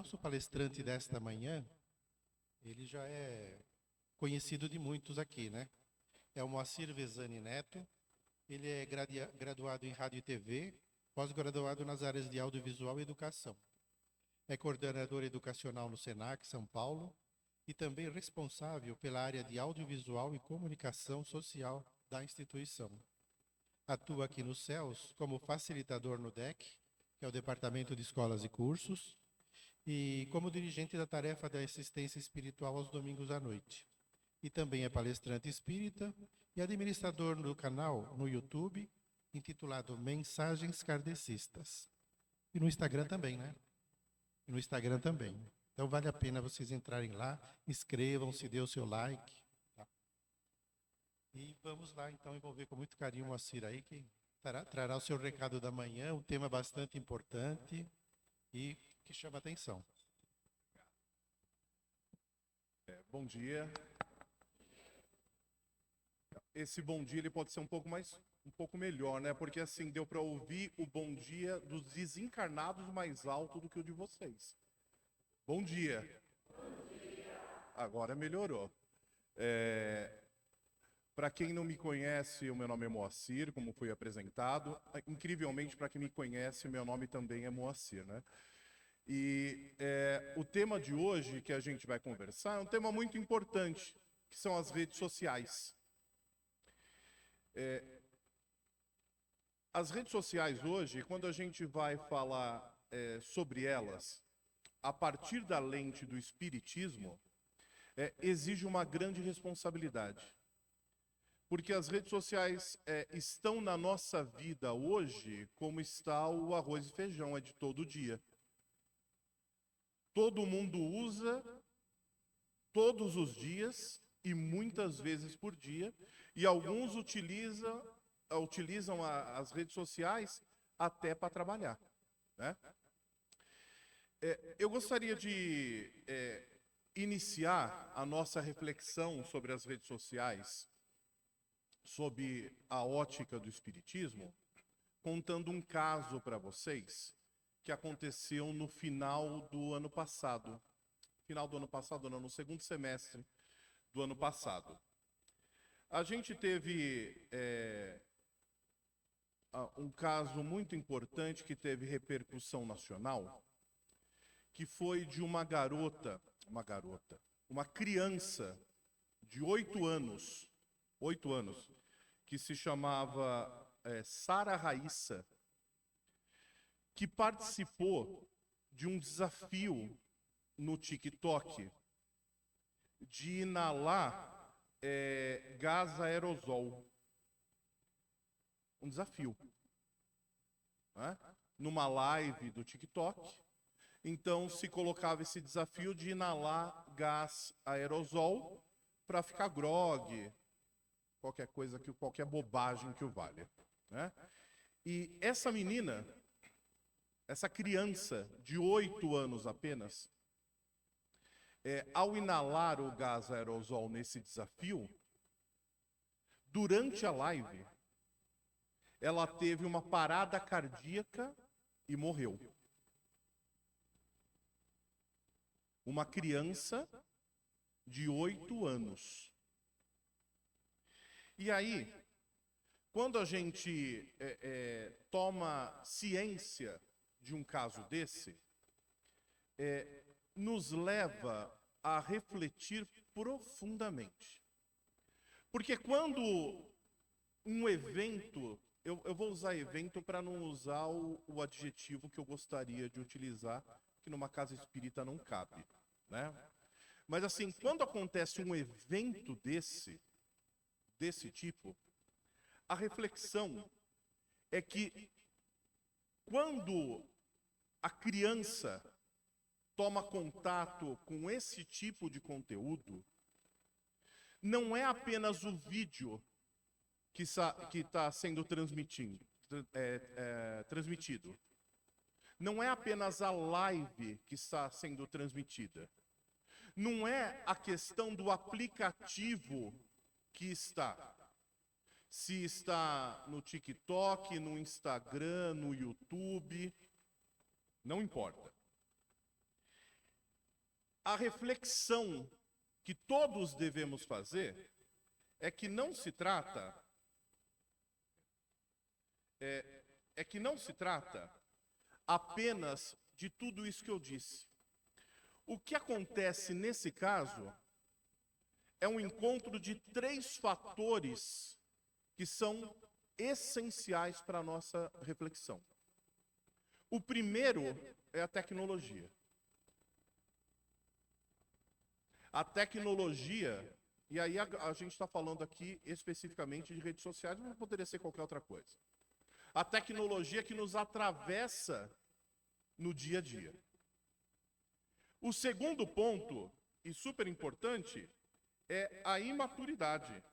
nosso palestrante desta manhã, ele já é conhecido de muitos aqui, né? É o Moacir Vezani Neto. Ele é graduado em Rádio e TV, pós-graduado nas áreas de audiovisual e educação. É coordenador educacional no SENAC, São Paulo, e também responsável pela área de audiovisual e comunicação social da instituição. Atua aqui no CELS como facilitador no DEC, que é o Departamento de Escolas e Cursos, e como dirigente da tarefa da assistência espiritual aos domingos à noite. E também é palestrante espírita e administrador do canal no YouTube, intitulado Mensagens Kardecistas. E no Instagram também, né? E no Instagram também. Então vale a pena vocês entrarem lá, inscrevam-se, dê o seu like. Tá? E vamos lá, então, envolver com muito carinho o Moacir aí, que trará o seu recado da manhã, um tema bastante importante e que chama atenção. Bom dia. Esse bom dia ele pode ser um pouco melhor, né? Porque assim deu para ouvir o bom dia dos desencarnados mais alto do que o de vocês. Bom dia. Bom dia. Agora melhorou. Para quem não me conhece, o meu nome é Moacir, como foi apresentado. Incrivelmente, para quem me conhece, o meu nome também é Moacir, né? E o tema de hoje que a gente vai conversar é um tema muito importante, que são as redes sociais. As redes sociais hoje, quando a gente vai falar sobre elas, a partir da lente do espiritismo, exige uma grande responsabilidade. Porque as redes sociais estão na nossa vida hoje como está o arroz e feijão, é de todo dia. Todo mundo usa todos os dias e muitas vezes por dia, e alguns utilizam as redes sociais até para trabalhar, né? Eu gostaria de iniciar a nossa reflexão sobre as redes sociais, sob a ótica do espiritismo, contando um caso para vocês que aconteceu no final do ano passado. Não, no segundo semestre do ano passado. A gente teve um caso muito importante que teve repercussão nacional, que foi de uma criança de 8 anos, que se chamava Sara Raíssa, que participou de um desafio no TikTok de inalar gás aerosol. Um desafio. Né? Numa live do TikTok. Então se colocava esse desafio de inalar gás aerosol para ficar grogue, qualquer bobagem que o valha. Né? E essa menina, essa criança de 8 anos apenas, ao inalar o gás aerosol nesse desafio, durante a live, ela teve uma parada cardíaca e morreu. Uma criança de 8 anos. E aí, quando a gente toma ciência de um caso desse, nos leva a refletir profundamente. Porque quando um evento, eu vou usar evento para não usar o adjetivo que eu gostaria de utilizar, que numa casa espírita não cabe, né? Mas assim, quando acontece um evento desse tipo, a reflexão é que quando a criança toma contato com esse tipo de conteúdo, não é apenas o vídeo que está sendo transmitido. Não é apenas a live que está sendo transmitida. Não é a questão do aplicativo que está. Se está no TikTok, no Instagram, no YouTube, não importa. a reflexão que todos devemos fazer é que não se trata apenas de tudo isso que eu disse. O que acontece nesse caso é um encontro de 3 fatores que são essenciais para a nossa reflexão. O primeiro é a tecnologia. A tecnologia, e aí a gente está falando aqui especificamente de redes sociais, mas poderia ser qualquer outra coisa. A tecnologia que nos atravessa no dia a dia. O segundo ponto, e super importante, é a imaturidade.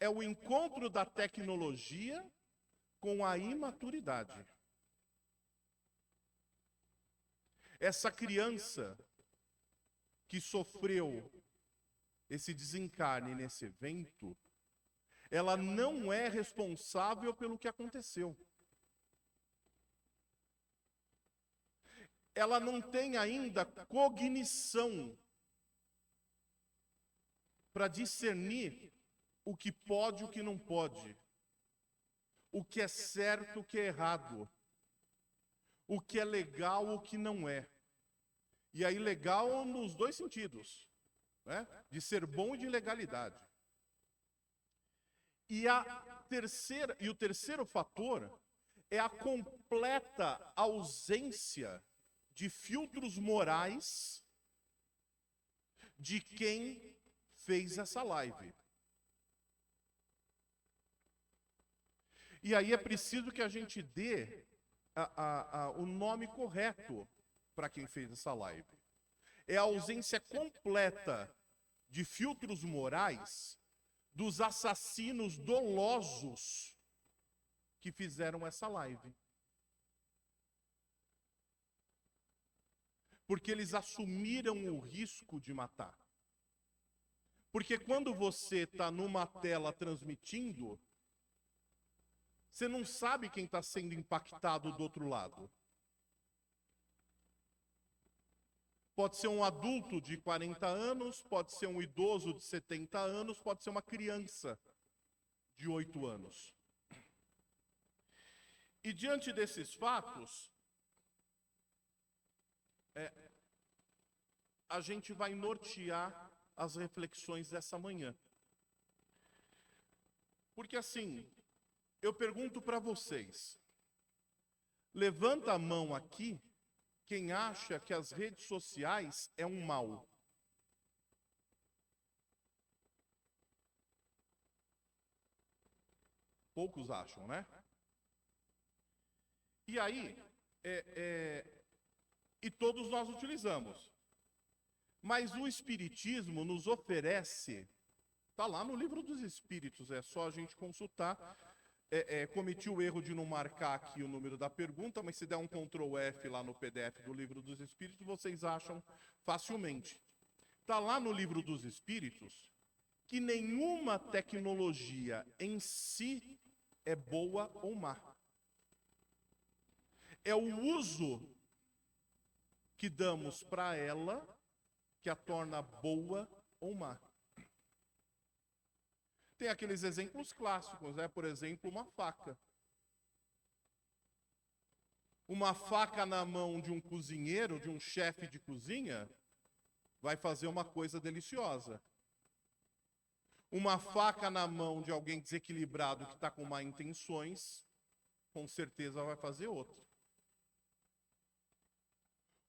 É o encontro da tecnologia com a imaturidade. Essa criança que sofreu esse desencarne nesse evento, ela não é responsável pelo que aconteceu. Ela não tem ainda cognição para discernir o que pode e o que não pode, o que é certo, o que é errado, o que é legal, o que não é. E aí legal nos 2 sentidos, né? De ser bom e de legalidade. E o terceiro fator é a completa ausência de filtros morais de quem fez essa live. E aí é preciso que a gente dê o nome correto para quem fez essa live. É a ausência completa de filtros morais dos assassinos dolosos que fizeram essa live. Porque eles assumiram o risco de matar. Porque quando você está numa tela transmitindo, você não sabe quem está sendo impactado do outro lado. Pode ser um adulto de 40 anos, pode ser um idoso de 70 anos, pode ser uma criança de 8 anos. E diante desses fatos, a gente vai nortear as reflexões dessa manhã. Porque assim, eu pergunto para vocês, levanta a mão aqui quem acha que as redes sociais é um mal. Poucos acham, né? E aí, e todos nós utilizamos. Mas o Espiritismo nos oferece, está lá no Livro dos Espíritos, é só a gente consultar. Cometi o erro de não marcar aqui o número da pergunta, mas se der um Ctrl F lá no PDF do Livro dos Espíritos, vocês acham facilmente. Está lá no Livro dos Espíritos que nenhuma tecnologia em si é boa ou má. É o uso que damos para ela que a torna boa ou má. Tem aqueles exemplos clássicos, né? Por exemplo, uma faca. Uma faca na mão de um cozinheiro, de um chefe de cozinha, vai fazer uma coisa deliciosa. Uma faca na mão de alguém desequilibrado que está com má intenções, com certeza vai fazer outra.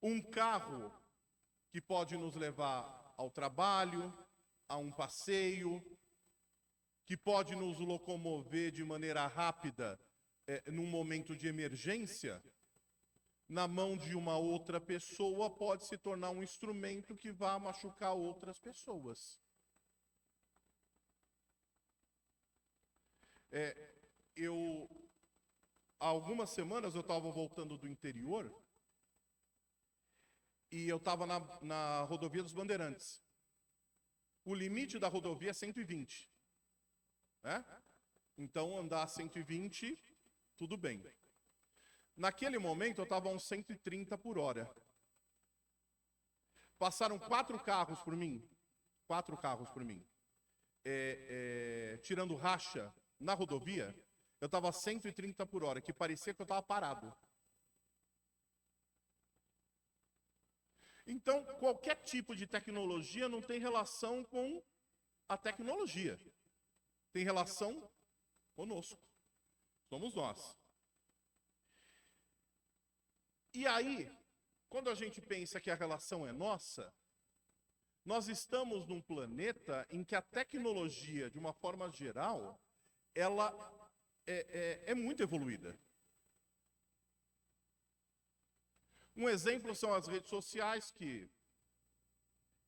Um carro que pode nos levar ao trabalho, a um passeio, que pode nos locomover de maneira rápida num momento de emergência, na mão de uma outra pessoa pode se tornar um instrumento que vá machucar outras pessoas. Há algumas semanas eu estava voltando do interior e eu estava na rodovia dos Bandeirantes. O limite da rodovia é 120. Né? Então, andar 120, tudo bem. Naquele momento eu estava a uns 130 por hora. Passaram 4 carros por mim. 4 carros por mim. Tirando racha na rodovia, eu estava a 130 por hora, que parecia que eu estava parado. Então, qualquer tipo de tecnologia não tem relação com a tecnologia. Tem relação conosco. Somos nós. E aí, quando a gente pensa que a relação é nossa, nós estamos num planeta em que a tecnologia, de uma forma geral, ela é muito evoluída. Um exemplo são as redes sociais, que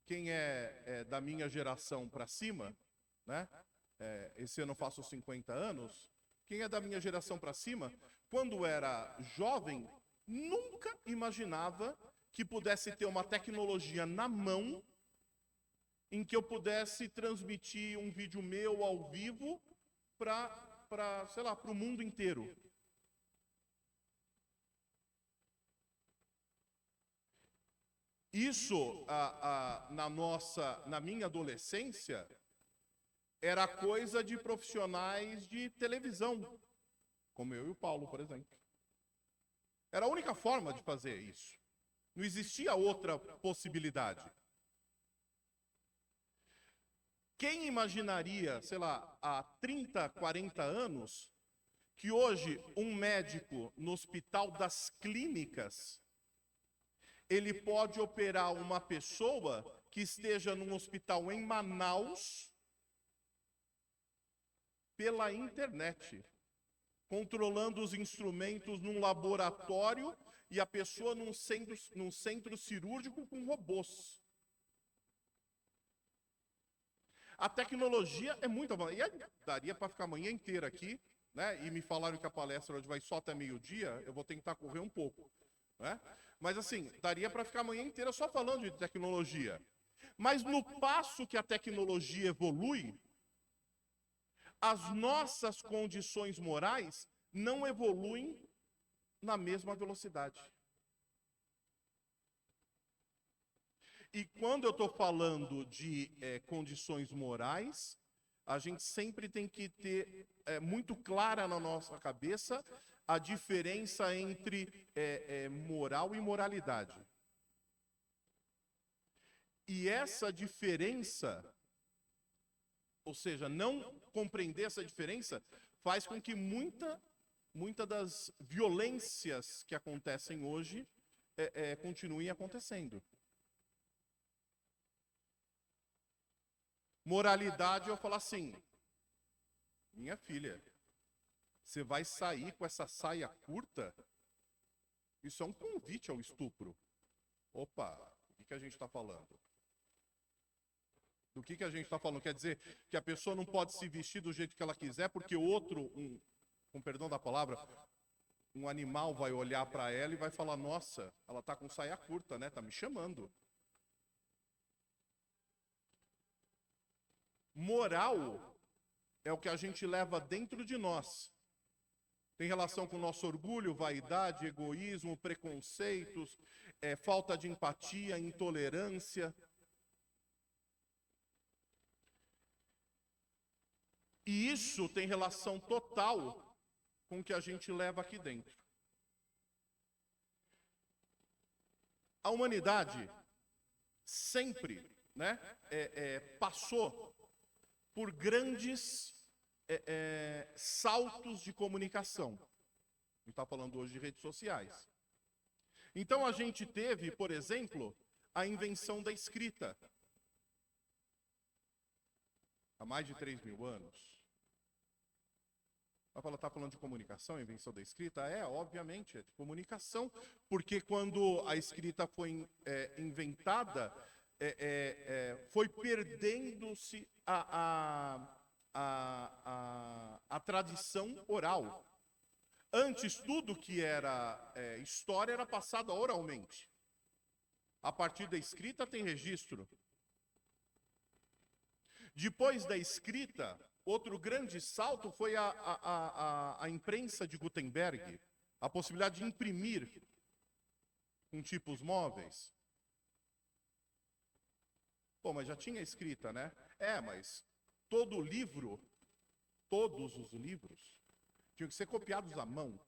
quem é da minha geração para cima, né? Esse ano eu faço 50 anos. Quem é da minha geração para cima, quando era jovem, nunca imaginava que pudesse ter uma tecnologia na mão em que eu pudesse transmitir um vídeo meu ao vivo para, sei lá, para o mundo inteiro. Isso, na minha adolescência, era coisa de profissionais de televisão, como eu e o Paulo, por exemplo. Era a única forma de fazer isso. Não existia outra possibilidade. Quem imaginaria, sei lá, há 30, 40 anos, que hoje um médico no Hospital das Clínicas, ele pode operar uma pessoa que esteja num hospital em Manaus pela internet, controlando os instrumentos num laboratório e a pessoa num centro cirúrgico com robôs. A tecnologia é muito avançada. E daria para ficar a manhã inteira aqui, né? E me falaram que a palestra hoje vai só até meio-dia, eu vou tentar correr um pouco, né? Mas assim, daria para ficar a manhã inteira só falando de tecnologia. Mas no passo que a tecnologia evolui, as nossas condições morais não evoluem na mesma velocidade. E quando eu estou falando de condições morais, a gente sempre tem que ter muito clara na nossa cabeça a diferença entre moral e moralidade. E essa diferença, ou seja, não compreender essa diferença, faz com que muita das violências que acontecem hoje continuem acontecendo. Moralidade, eu falo assim, minha filha, você vai sair com essa saia curta? Isso é um convite ao estupro. Opa, o que a gente está falando? Do que a gente está falando? Quer dizer que a pessoa não pode se vestir do jeito que ela quiser, porque o outro, com perdão da palavra, um animal vai olhar para ela e vai falar, nossa, ela está com saia curta, né? Está me chamando. Moral é o que a gente leva dentro de nós. Tem relação com o nosso orgulho, vaidade, egoísmo, preconceitos, falta de empatia, intolerância. E isso tem relação total com o que a gente leva aqui dentro. A humanidade sempre, né, passou por grandes saltos de comunicação. A gente está falando hoje de redes sociais. Então a gente teve, por exemplo, a invenção da escrita. Há mais de 3.000 anos. Ela está falando de comunicação, a invenção da escrita? Obviamente, é de comunicação, porque quando a escrita foi inventada, foi perdendo-se a tradição oral. Antes, tudo que era história era passado oralmente. A partir da escrita tem registro. Depois da escrita, outro grande salto foi a imprensa de Gutenberg. A possibilidade de imprimir com tipos móveis. Pô, mas já tinha escrita, né? Mas todo livro, todos os livros, tinham que ser copiados à mão.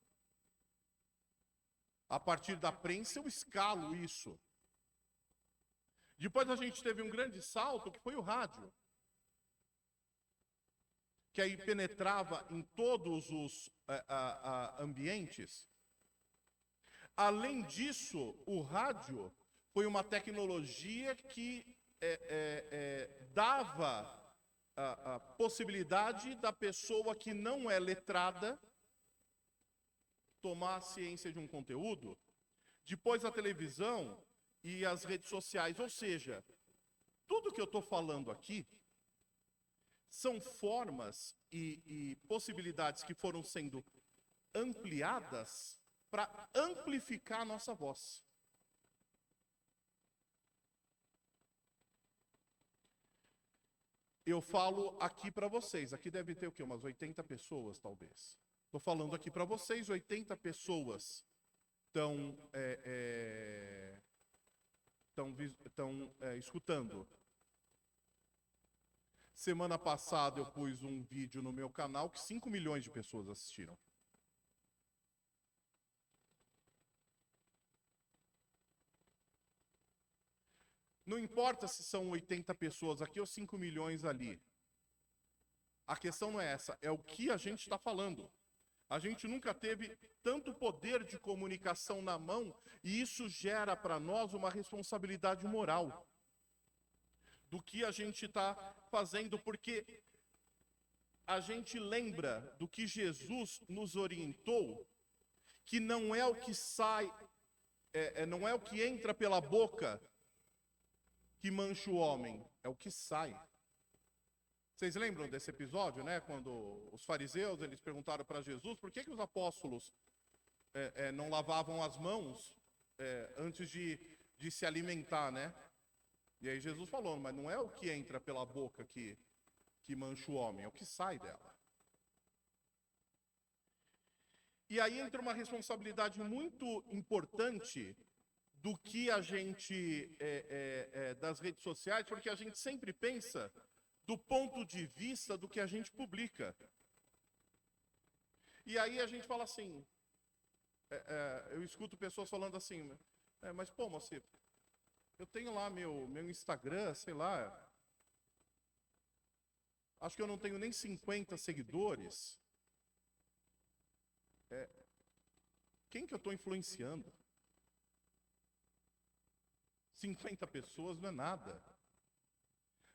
A partir da prensa eu escalo isso. Depois a gente teve um grande salto, que foi o rádio. Que aí penetrava em todos os ambientes. Além disso, o rádio foi uma tecnologia que dava a possibilidade da pessoa que não é letrada tomar ciência de um conteúdo. Depois a televisão e as redes sociais. Ou seja, tudo que eu estou falando aqui são formas e possibilidades que foram sendo ampliadas para amplificar a nossa voz. Eu falo aqui para vocês, aqui deve ter o quê? Umas 80 pessoas, talvez. Estou falando aqui para vocês, 80 pessoas estão escutando. Semana passada eu pus um vídeo no meu canal que 5 milhões de pessoas assistiram. Não importa se são 80 pessoas aqui ou 5 milhões ali. A questão não é essa, é o que a gente está falando. A gente nunca teve tanto poder de comunicação na mão e isso gera para nós uma responsabilidade moral do que a gente está fazendo, porque a gente lembra do que Jesus nos orientou, que não é o que sai, não é o que entra pela boca que mancha o homem, é o que sai. Vocês lembram desse episódio, né? Quando os fariseus, eles perguntaram para Jesus por que os apóstolos não lavavam as mãos antes de se alimentar, né? E aí Jesus falou, mas não é o que entra pela boca que mancha o homem, é o que sai dela. E aí entra uma responsabilidade muito importante do que a gente, das redes sociais, porque a gente sempre pensa do ponto de vista do que a gente publica. E aí a gente fala assim, eu escuto pessoas falando assim, mas pô, moça, eu tenho lá meu Instagram, sei lá, acho que eu não tenho nem 50 seguidores. Quem que eu estou influenciando? 50 pessoas não é nada.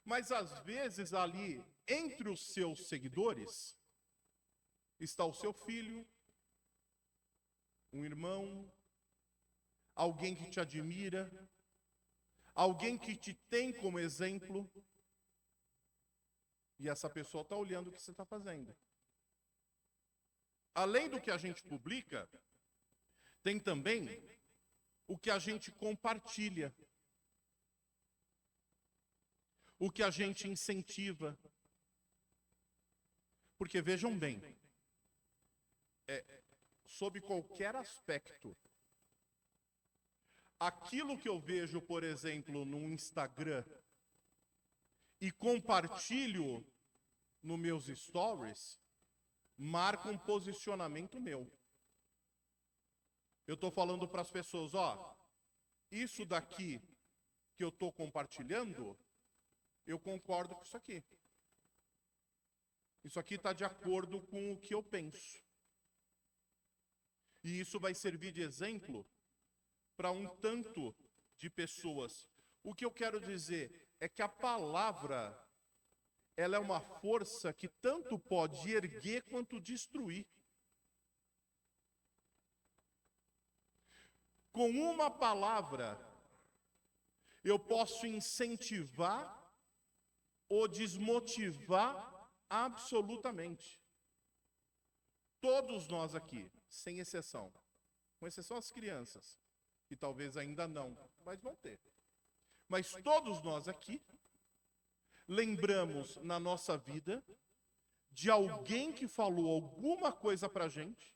Mas às vezes ali, entre os seus seguidores, está o seu filho, um irmão, alguém que te admira, alguém que te tem como exemplo, e essa pessoa está olhando o que você está fazendo. Além do que a gente publica, tem também o que a gente compartilha, o que a gente incentiva. Porque vejam bem, sob qualquer aspecto, aquilo que eu vejo, por exemplo, no Instagram e compartilho nos meus stories, marca um posicionamento meu. Eu estou falando para as pessoas, isso daqui que eu estou compartilhando, eu concordo com isso aqui. Isso aqui está de acordo com o que eu penso. E isso vai servir de exemplo para um tanto de pessoas. O que eu quero dizer é que a palavra, ela é uma força que tanto pode erguer quanto destruir. Com uma palavra, eu posso incentivar ou desmotivar absolutamente. Todos nós aqui, sem exceção, com exceção das crianças, que talvez ainda não, mas vão ter. Mas todos nós aqui lembramos na nossa vida de alguém que falou alguma coisa pra gente,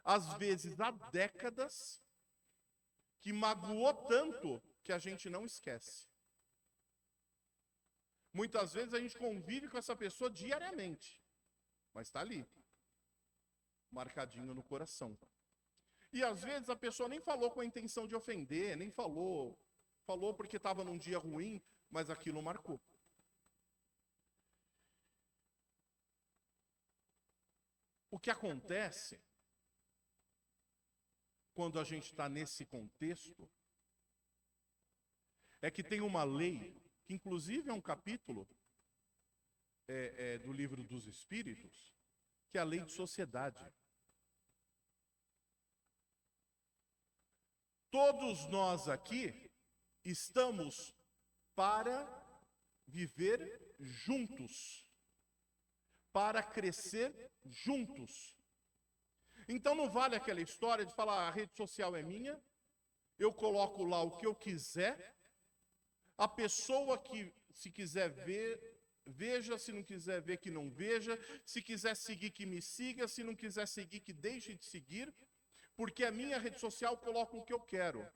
às vezes há décadas, que magoou tanto que a gente não esquece. Muitas vezes a gente convive com essa pessoa diariamente, mas está ali, marcadinho no coração. E às vezes a pessoa nem falou com a intenção de ofender, nem falou porque estava num dia ruim, mas aquilo marcou. O que acontece quando a gente está nesse contexto é que tem uma lei, que inclusive é um capítulo do Livro dos Espíritos, que é a lei de sociedade. Todos nós aqui estamos para viver juntos, para crescer juntos. Então não vale aquela história de falar, a rede social é minha, eu coloco lá o que eu quiser, a pessoa que se quiser ver, veja, se não quiser ver, que não veja, se quiser seguir, que me siga, se não quiser seguir, que deixe de seguir, porque a minha rede social coloca o que eu quero.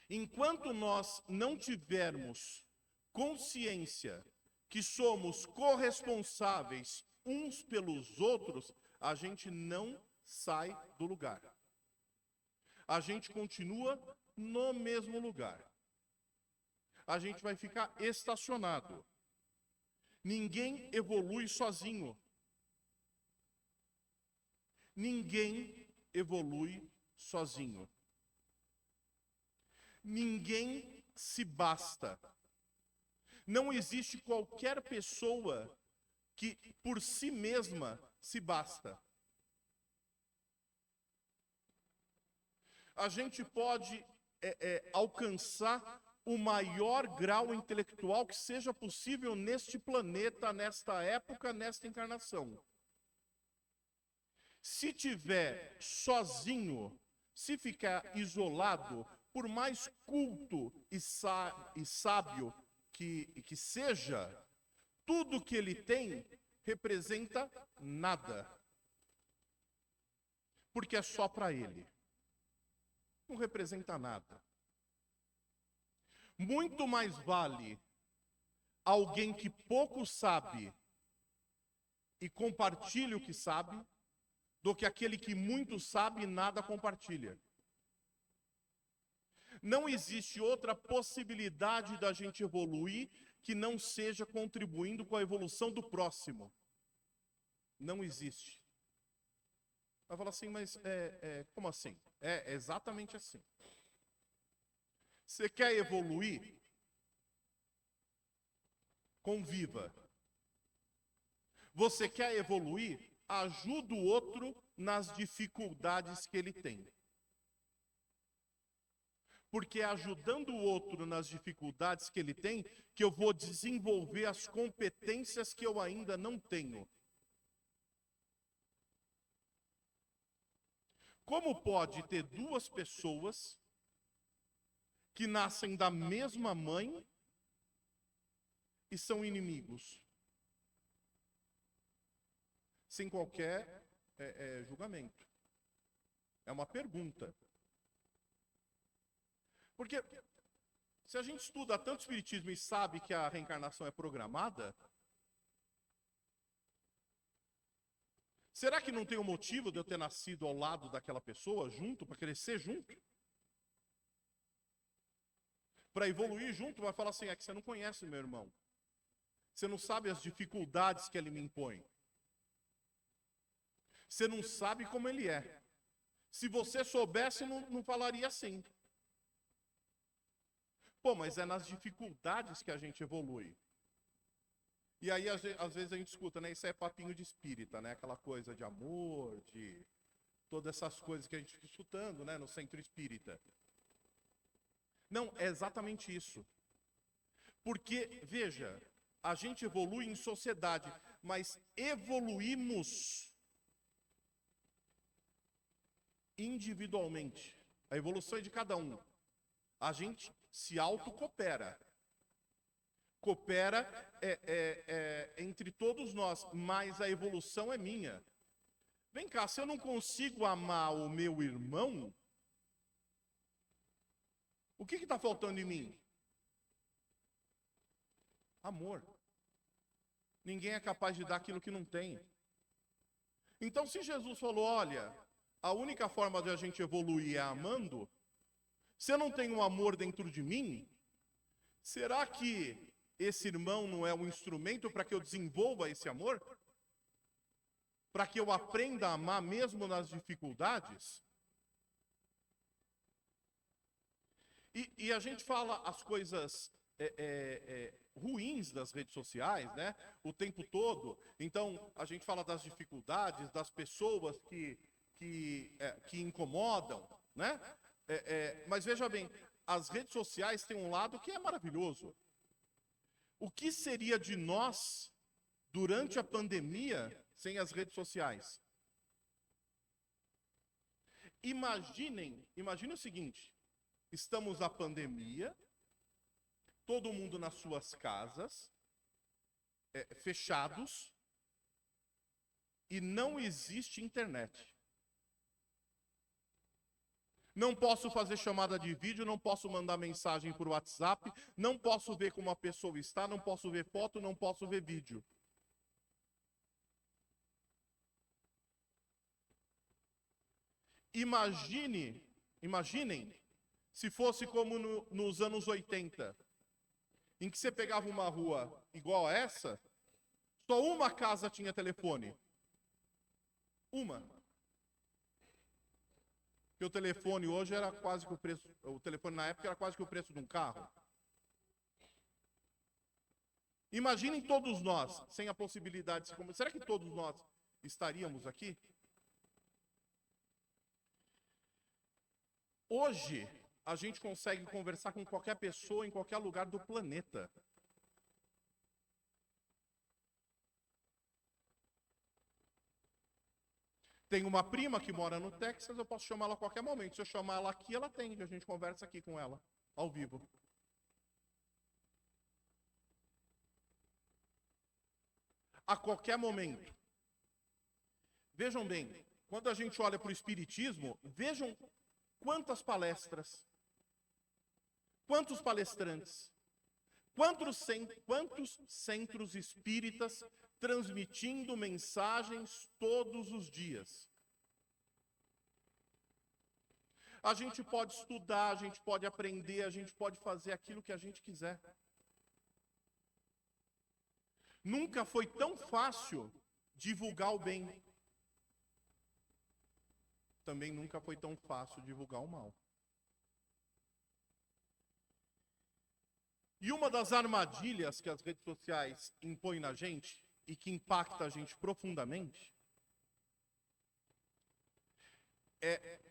Enquanto nós não tivermos consciência que somos corresponsáveis uns pelos outros, a gente não sai do lugar. A gente continua no mesmo lugar. A gente vai ficar estacionado. Ninguém evolui sozinho. Ninguém evolui sozinho. Ninguém se basta. Não existe qualquer pessoa que por si mesma se basta. A gente pode alcançar o maior grau intelectual que seja possível neste planeta, nesta época, nesta encarnação. Se tiver sozinho, se ficar isolado, por mais culto e sábio que seja, tudo que ele tem representa nada. Porque é só para ele. Não representa nada. Muito mais vale alguém que pouco sabe e compartilha o que sabe, do que aquele que muito sabe e nada compartilha. Não existe outra possibilidade da gente evoluir que não seja contribuindo com a evolução do próximo. Não existe. Vai falar assim, mas como assim? É exatamente assim. Você quer evoluir? Conviva. Você quer evoluir? Ajuda o outro nas dificuldades que ele tem. Porque é ajudando o outro nas dificuldades que ele tem que eu vou desenvolver as competências que eu ainda não tenho. Como pode ter duas pessoas que nascem da mesma mãe e são inimigos? Sem qualquer julgamento. É uma pergunta. Porque se a gente estuda tanto espiritismo e sabe que a reencarnação é programada, será que não tem um motivo de eu ter nascido ao lado daquela pessoa, junto, para crescer junto? Para evoluir junto, vai falar assim, é que você não conhece meu irmão. Você não sabe as dificuldades que ele me impõe. Você não sabe como ele é. Se você soubesse, não falaria assim. Pô, mas é nas dificuldades que a gente evolui. E aí, às vezes, a gente escuta, né? Isso é papinho de espírita, né? Aquela coisa de amor, de todas essas coisas que a gente fica escutando, né? No centro espírita. Não, é exatamente isso. Porque, veja, a gente evolui em sociedade, mas evoluímos individualmente. A evolução é de cada um. A gente se autocoopera. Coopera entre todos nós, mas a evolução é minha. Vem cá, se eu não consigo amar o meu irmão, o que está faltando em mim? Amor. Ninguém é capaz de dar aquilo que não tem. Então, se Jesus falou, olha, a única forma de a gente evoluir é amando, se eu não tenho um amor dentro de mim, será que esse irmão não é um instrumento para que eu desenvolva esse amor? Para que eu aprenda a amar mesmo nas dificuldades? E a gente fala as coisas ruins das redes sociais, né? O tempo todo. Então, a gente fala das dificuldades, das pessoas que incomodam, né? Mas veja bem, as redes sociais têm um lado que é maravilhoso. O que seria de nós durante a pandemia sem as redes sociais? Imagine o seguinte: estamos na pandemia, todo mundo nas suas casas, fechados, e não existe internet. Não posso fazer chamada de vídeo, não posso mandar mensagem por WhatsApp, não posso ver como a pessoa está, não posso ver foto, não posso ver vídeo. Imaginem se fosse como nos anos 80, em que você pegava uma rua igual a essa, só uma casa tinha telefone. Uma. Porque o telefone hoje era quase que o preço, o telefone na época era quase que o preço de um carro. Imaginem todos nós, sem a possibilidade de se comunicar. Será que todos nós estaríamos aqui? Hoje, a gente consegue conversar com qualquer pessoa em qualquer lugar do planeta. Tem uma prima que mora no Texas, eu posso chamá-la a qualquer momento. Se eu chamar ela aqui, ela atende. A gente conversa aqui com ela, ao vivo. A qualquer momento. Vejam bem, quando a gente olha para o Espiritismo, vejam quantas palestras, quantos palestrantes, quantos centros espíritas transmitindo mensagens todos os dias. A gente pode estudar, a gente pode aprender, a gente pode fazer aquilo que a gente quiser. Nunca foi tão fácil divulgar o bem. Também nunca foi tão fácil divulgar o mal. E uma das armadilhas que as redes sociais impõem na gente e que impacta a gente profundamente é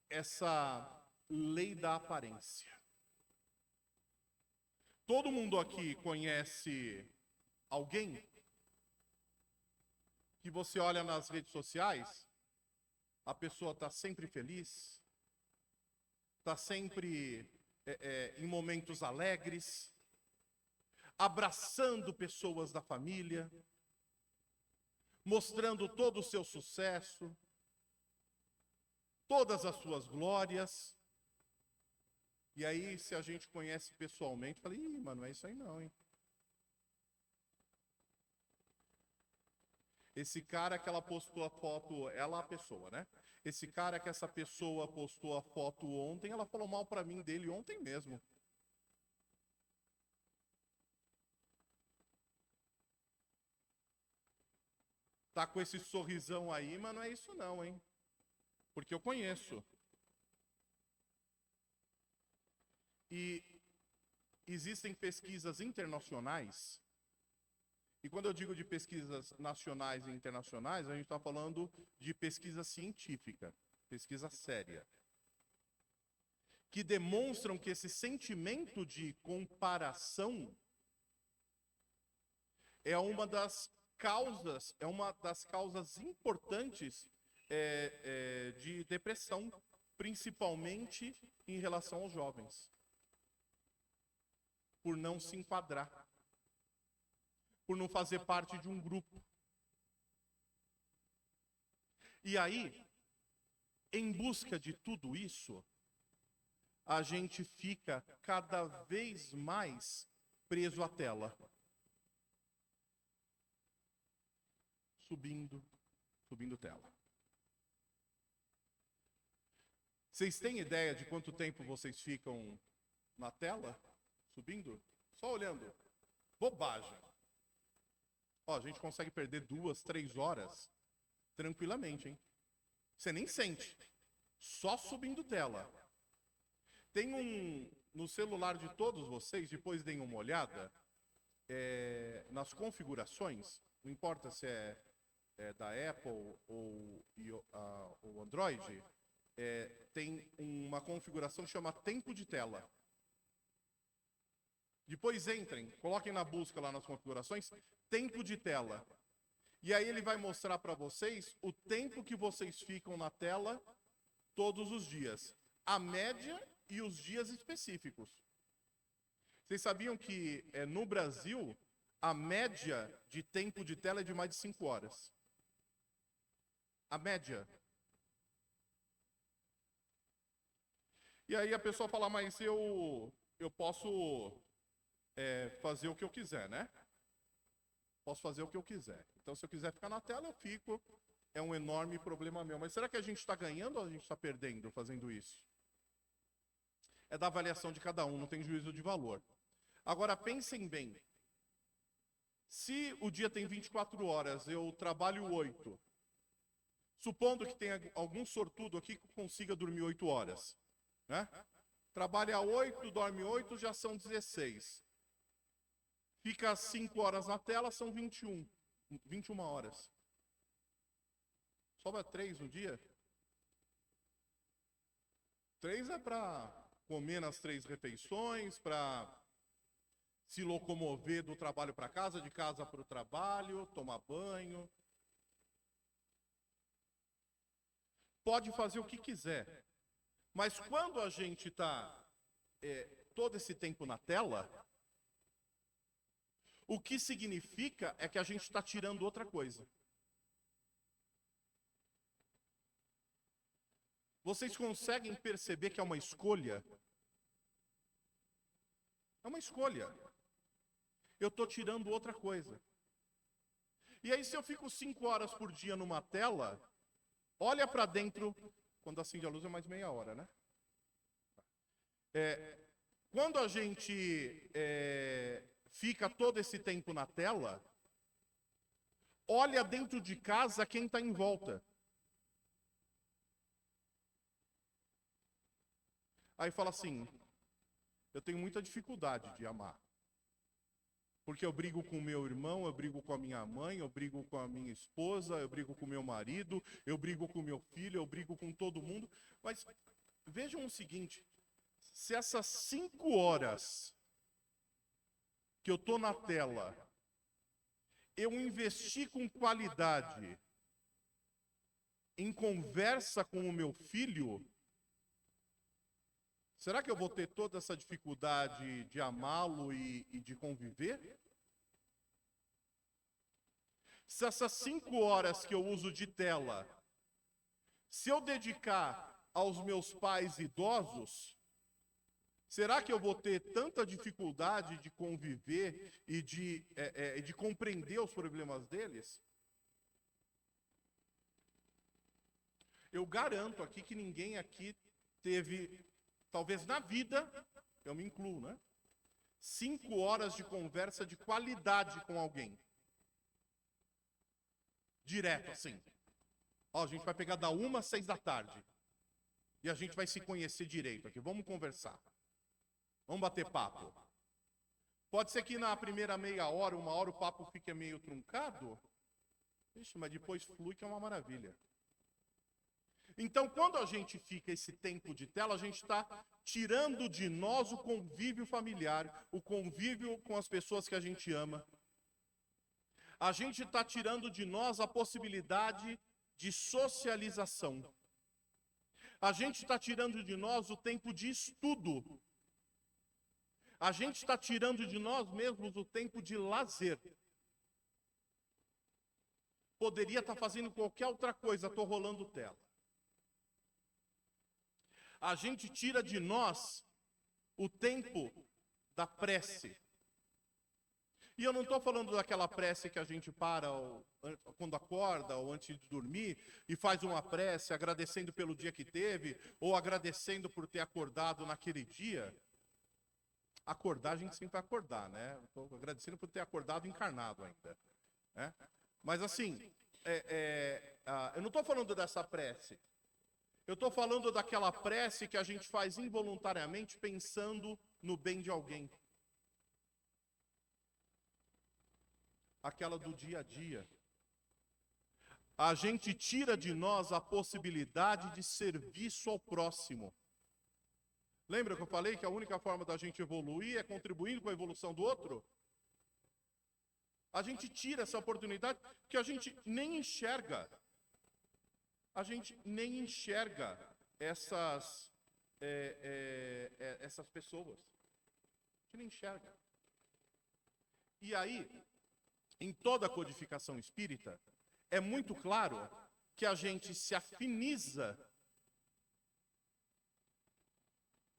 essa lei da aparência. Todo mundo aqui conhece alguém que você olha nas redes sociais, a pessoa está sempre feliz, está sempre em momentos alegres, abraçando pessoas da família, mostrando todo o seu sucesso, todas as suas glórias. E aí, se a gente conhece pessoalmente, fala, ih, mano, não é isso aí não, hein? Esse cara que ela postou a foto, ela a pessoa, né? Esse cara que essa pessoa postou a foto ontem, ela falou mal pra mim dele ontem mesmo. Tá com esse sorrisão aí, mas não é isso não, hein? Porque eu conheço. E existem pesquisas internacionais. E quando eu digo de pesquisas nacionais e internacionais, a gente está falando de pesquisa científica, pesquisa séria, que demonstram que esse sentimento de comparação é uma das causas importantes de depressão, principalmente em relação aos jovens, por não se enquadrar, por não fazer parte de um grupo. E aí, em busca de tudo isso, a gente fica cada vez mais preso à tela. Subindo tela. Vocês têm ideia de quanto tempo vocês ficam na tela? Subindo? Só olhando. Bobagem. Ó, a gente consegue perder 2, 3 horas tranquilamente, hein? Você nem sente. Só subindo tela. Tem no celular de todos vocês, depois deem uma olhada, nas configurações, não importa se é da Apple ou Android, tem uma configuração que chama tempo de tela. Depois entrem, coloquem na busca lá nas configurações, tempo de tela. E aí ele vai mostrar para vocês o tempo que vocês ficam na tela todos os dias. A média e os dias específicos. Vocês sabiam que no Brasil, a média de tempo de tela é de mais de 5 horas? A média. E aí a pessoa fala, mas eu posso fazer o que eu quiser, né? Posso fazer o que eu quiser. Então, se eu quiser ficar na tela, eu fico. É um enorme problema meu. Mas será que a gente está ganhando ou a gente está perdendo fazendo isso? É da avaliação de cada um, não tem juízo de valor. Agora, pensem bem. Se o dia tem 24 horas, eu trabalho 8. Supondo que tenha algum sortudo aqui que consiga dormir 8 horas. Né? Trabalha 8, dorme 8, já são 16. Fica 5 horas na tela, são 21 horas. Sobra 3 no dia? 3 é para comer nas 3 refeições, para se locomover do trabalho para casa, de casa para o trabalho, tomar banho. Pode fazer o que quiser. Mas quando a gente está todo esse tempo na tela, o que significa é que a gente está tirando outra coisa. Vocês conseguem perceber que é uma escolha? É uma escolha. Eu estou tirando outra coisa. E aí, se eu fico 5 horas por dia numa tela, olha para dentro. Quando acende a luz é mais meia hora, né? Quando a gente fica todo esse tempo na tela, olha dentro de casa quem está em volta. Aí fala assim, eu tenho muita dificuldade de amar. Porque eu brigo com o meu irmão, eu brigo com a minha mãe, eu brigo com a minha esposa, eu brigo com o meu marido, eu brigo com o meu filho, eu brigo com todo mundo. Mas vejam o seguinte, se essas 5 horas que eu estou na tela, eu investi com qualidade em conversa com o meu filho, será que eu vou ter toda essa dificuldade de amá-lo e de conviver? Se essas 5 horas que eu uso de tela, se eu dedicar aos meus pais idosos, será que eu vou ter tanta dificuldade de conviver e de compreender os problemas deles? Eu garanto aqui que ninguém aqui teve, talvez na vida, eu me incluo, né? 5 horas de conversa de qualidade com alguém. Direto, assim. Ó, a gente vai pegar da 1 às 6 da tarde. E a gente vai se conhecer direito aqui. Vamos conversar. Vamos bater papo. Pode ser que na primeira meia hora, 1 hora, o papo fique meio truncado. Ixi, mas depois flui que é uma maravilha. Então, quando a gente fica esse tempo de tela, a gente está tirando de nós o convívio familiar, o convívio com as pessoas que a gente ama. A gente está tirando de nós a possibilidade de socialização. A gente está tirando de nós o tempo de estudo. A gente está tirando de nós mesmos o tempo de lazer. Poderia estar fazendo qualquer outra coisa, estou rolando tela. A gente tira de nós o tempo da prece. E eu não estou falando daquela prece que a gente para quando acorda ou antes de dormir e faz uma prece agradecendo pelo dia que teve ou agradecendo por ter acordado naquele dia. Acordar, a gente sempre vai acordar, né? Estou agradecendo por ter acordado encarnado ainda. Né? Mas assim, eu não estou falando dessa prece. Eu estou falando daquela prece que a gente faz involuntariamente pensando no bem de alguém. Aquela do dia a dia. A gente tira de nós a possibilidade de serviço ao próximo. Lembra que eu falei que a única forma da gente evoluir é contribuindo com a evolução do outro? A gente tira essa oportunidade que a gente nem enxerga. A gente nem enxerga essas pessoas. A gente nem enxerga. E aí, em toda a codificação espírita, é muito claro que a gente se afiniza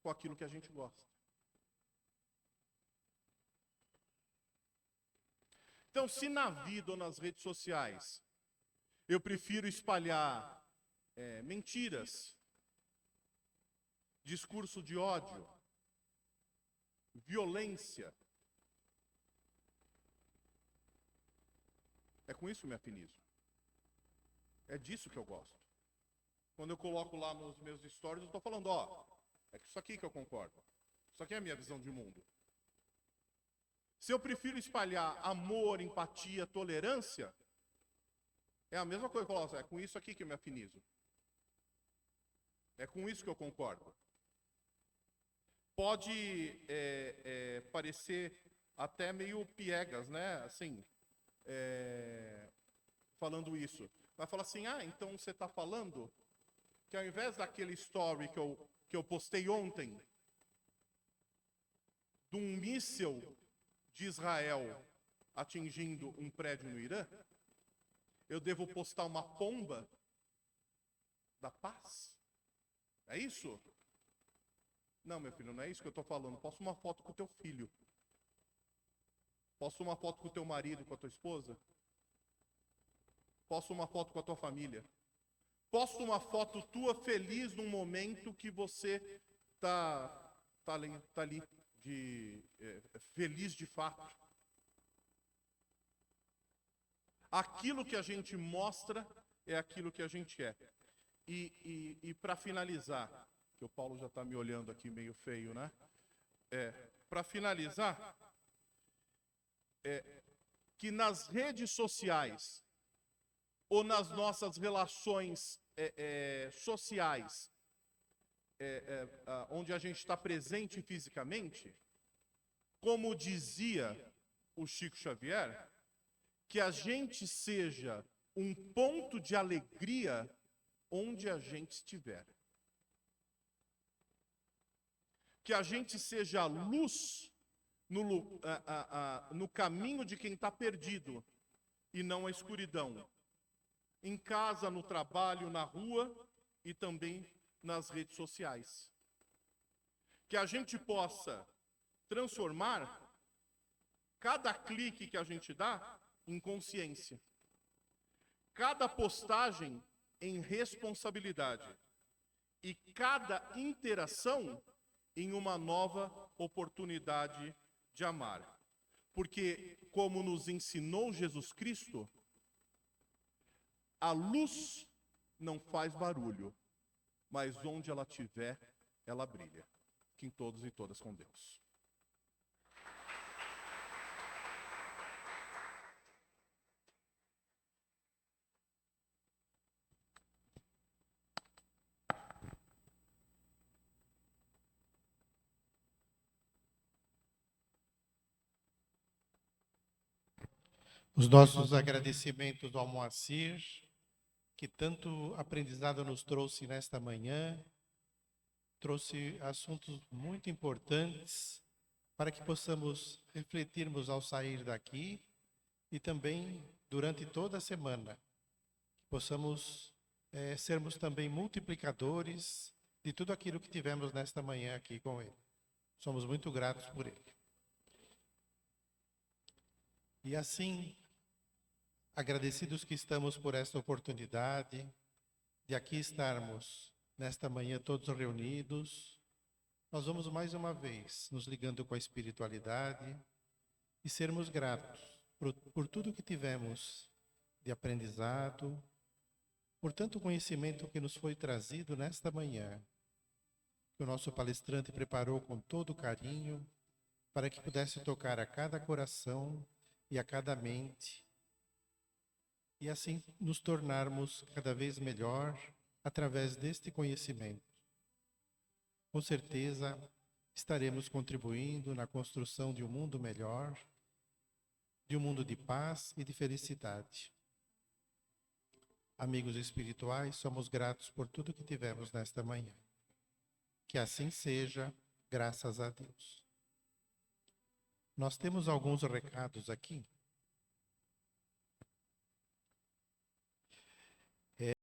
com aquilo que a gente gosta. Então, se na vida ou nas redes sociais eu prefiro espalhar mentiras, discurso de ódio, violência, é com isso que eu me afinizo. É disso que eu gosto. Quando eu coloco lá nos meus stories, eu estou falando, é isso aqui que eu concordo. Isso aqui é a minha visão de mundo. Se eu prefiro espalhar amor, empatia, tolerância, é a mesma coisa que eu falo, é com isso aqui que eu me afinizo. É com isso que eu concordo. Pode parecer até meio piegas, né? Assim, falando isso. Vai falar assim, então você está falando que ao invés daquele story que eu postei ontem, de um míssil de Israel atingindo um prédio no Irã, eu devo postar uma pomba da paz? É isso? Não, meu filho, não é isso que eu estou falando. Posta uma foto com o teu filho. Posta uma foto com o teu marido, com a tua esposa. Posta uma foto com a tua família. Posta uma foto tua feliz num momento que você tá ali feliz de fato. Aquilo que a gente mostra é aquilo que a gente é. E para finalizar, que o Paulo já está me olhando aqui meio feio, né? Para finalizar, que nas redes sociais ou nas nossas relações sociais, onde a gente está presente fisicamente, como dizia o Chico Xavier, que a gente seja um ponto de alegria onde a gente estiver. Que a gente seja luz no caminho de quem está perdido e não a escuridão. Em casa, no trabalho, na rua e também nas redes sociais. Que a gente possa transformar cada clique que a gente dá em consciência. Cada postagem em responsabilidade. E cada interação em uma nova oportunidade de amar. Porque, como nos ensinou Jesus Cristo, a luz não faz barulho, mas onde ela estiver, ela brilha. Fiquem todos e todas com Deus. Os nossos agradecimentos ao Moacir, que tanto aprendizado nos trouxe nesta manhã, trouxe assuntos muito importantes para que possamos refletirmos ao sair daqui e também durante toda a semana. possamos sermos também multiplicadores de tudo aquilo que tivemos nesta manhã aqui com Ele. Somos muito gratos por Ele. E assim, agradecidos que estamos por esta oportunidade de aqui estarmos nesta manhã todos reunidos, nós vamos mais uma vez nos ligando com a espiritualidade e sermos gratos por tudo que tivemos de aprendizado, por tanto conhecimento que nos foi trazido nesta manhã, que o nosso palestrante preparou com todo carinho para que pudesse tocar a cada coração e a cada mente, e assim nos tornarmos cada vez melhor através deste conhecimento. Com certeza estaremos contribuindo na construção de um mundo melhor, de um mundo de paz e de felicidade. Amigos espirituais, somos gratos por tudo que tivemos nesta manhã. Que assim seja, graças a Deus. Nós temos alguns recados aqui.